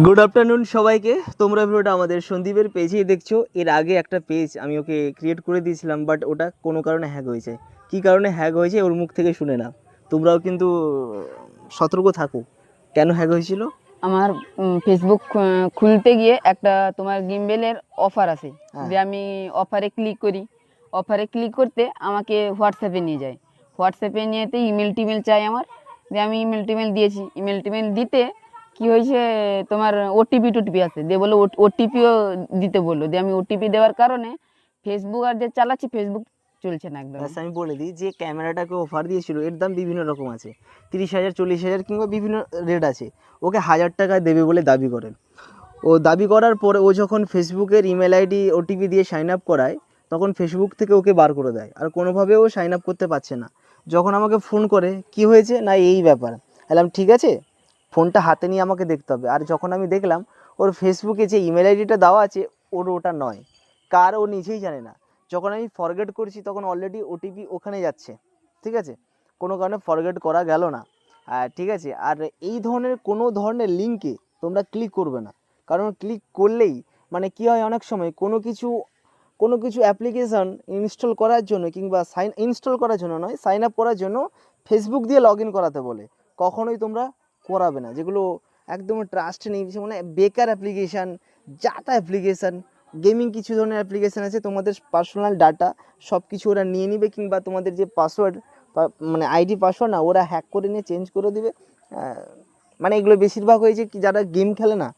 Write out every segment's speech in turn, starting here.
Good afternoon সবাইকে। তোমরা ভিডিওটা আমাদের সন্দীপের পেজেই দেখছো। এর আগে একটা পেজ আমি ওকে ক্রিয়েট করে দিয়েছিলাম, বাট ওটা কোনো কারণে হ্যাক হয়েছে। কী কারণে হ্যাক হয়েছে ওর মুখ থেকে শুনে না। তোমরাও কিন্তু সতর্ক থাকো। কেন হ্যাক হয়েছিল? আমার ফেসবুক খুলতে গিয়ে একটা তোমার গিম্বেলের অফার আছে, হ্যাঁ। যে আমি অফারে ক্লিক করি। অফারে ক্লিক করতে আমাকে হোয়াটসঅ্যাপে নিয়ে যায়। হোয়াটসঅ্যাপে নিয়েতে ইমেল টিমেল চাই আমার, যে আমি ইমেল টিমেল দিয়েছি। ইমেল টিমেল দিতে কি হয়েছে, তোমার ওটিপি টোটিপি আছে, দিয়ে বললো ওটিপিও দিতে বললো। দিয়ে আমি ওটিপি দেওয়ার কারণে ফেসবুক আর যে চালাচ্ছি, ফেসবুক চলছে না একদম। আমি বলে দিই যে ক্যামেরাটাকে অফার দিয়েছিল, এর দাম বিভিন্ন রকম আছে, 30,000, 40,000 কিংবা বিভিন্ন রেট আছে। ওকে 1,000 টাকা দেবে বলে দাবি করেন। ও দাবি করার পরে ও যখন ফেসবুকের ইমেল আইডি ওটিপি দিয়ে সাইন আপ করায়, তখন ফেসবুক থেকে ওকে বার করে দেয়, আর কোনোভাবে ও সাইন আপ করতে পারছে না। যখন আমাকে ফোন করে কি হয়েছে না এই ব্যাপার, বললাম ঠিক আছে, ফোনটা হাতে নিয়ে আমাকে দেখতে হবে। আর যখন আমি দেখলাম ওর ফেসবুকে যে ইমেল আইডিটা দেওয়া আছে ওর ওটা নয়, কার ও নিজেই জানে না। যখন আমি ফরগেট করছি তখন অলরেডি ওটিপি ওখানে যাচ্ছে, ঠিক আছে, কোনো কারণে ফরগেট করা গেল না। ঠিক আছে, আর এই ধরনের কোনো ধরনের লিঙ্কে তোমরা ক্লিক করবে না, কারণ ক্লিক করলেই মানে কী হয়, অনেক সময় কোনো কিছু অ্যাপ্লিকেশান ইনস্টল করার জন্য কিংবা ইনস্টল করার জন্য নয়, সাইন আপ করার জন্য ফেসবুক দিয়ে লগ ইন করাতে বলে। কখনোই তোমরা করাবে না, যেগুলো একদম ট্রাস্ট নেই, মানে বেকার অ্যাপ্লিকেশান, যাতা অ্যাপ্লিকেশান। গেমিং কিছু ধরনের অ্যাপ্লিকেশান আছে, তোমাদের পার্সোনাল ডাটা সব কিছু ওরা নিয়ে নিবে, কিংবা তোমাদের যে পাসওয়ার্ড মানে আইডি পাসওয়ার্ড না, ওরা হ্যাক করে নিয়ে চেঞ্জ করে দিবে। মানে এগুলো বেশিরভাগ হয়েছে কি, যারা গেম খেলে না,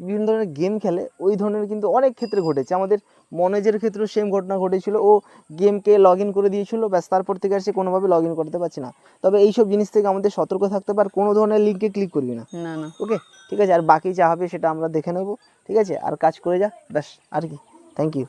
বিভিন্ন ধরনের গেম খেলে, ওই ধরনের কিন্তু অনেক ক্ষেত্রে ঘটেছে। আমাদের মনোজের ক্ষেত্রেও সেম ঘটনা ঘটেছিল। ও গেমকে লগ ইন করে দিয়েছিল, ব্যাস তারপর থেকে আর সে কোনোভাবে লগ ইন করতে পারছে না। তবে এইসব জিনিস থেকে আমাদের সতর্ক থাকতে পার, কোনো ধরনের লিঙ্কে ক্লিক করবি না। না না। ওকে, ঠিক আছে, আর বাকি যা হবে সেটা আমরা দেখে নেব। ঠিক আছে, আর কাজ করে যা, ব্যাস, আর কি। Thank you.